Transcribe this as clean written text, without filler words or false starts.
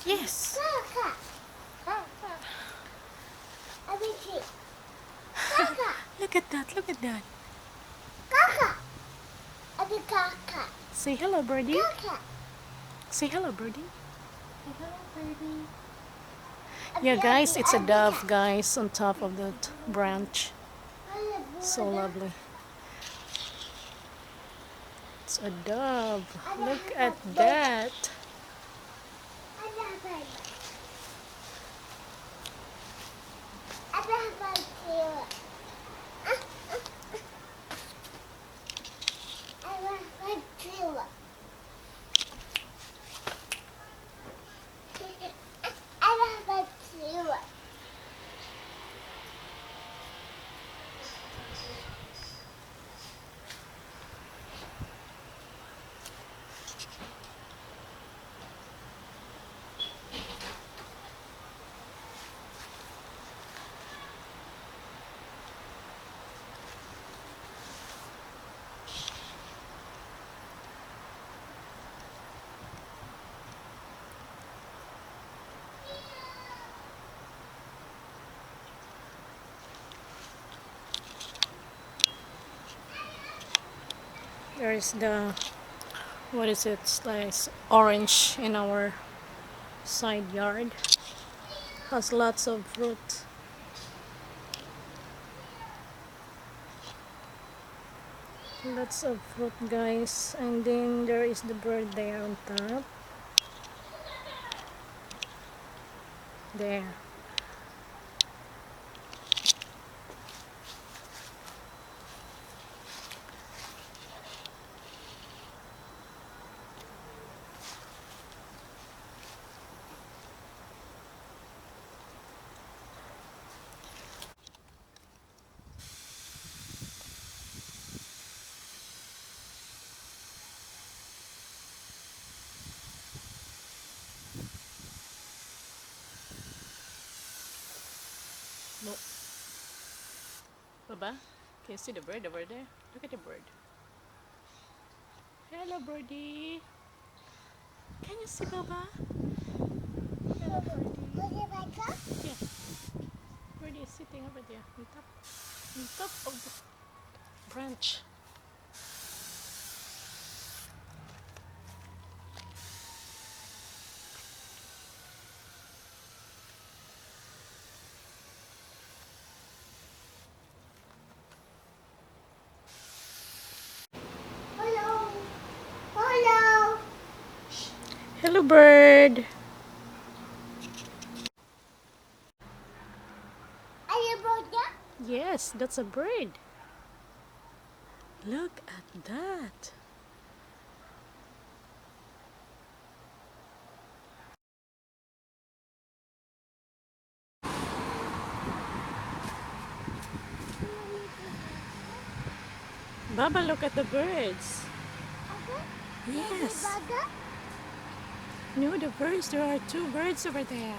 Yes. Kaka. Abiki. Kaka. Look at that. Look at that. Kaka. Abi kaka. Say hello, birdie. Kaka. Say hello, birdie. Say hello, birdie. Abi, Yeah, guys, abi, it's a abi, dove, kaka. guys, on top of that branch. So lovely. It's a dove. Look at that. There is the, what is it? It's like orange in our side yard. Has lots of fruit. Lots of fruit, guys. And then there is the bird there on top. There. No. Baba, can you see the bird over there? Look at the bird. Hello, birdie. Can you see Baba? Hello, birdie. Yeah, birdie is sitting over there on top of the branch. Hello. Hello. Hello, bird. Are you Buddha? Yes, that's a bird. Look at that. Baba, look at the birds. Yes. Buddha? No, the birds. There are two birds over there.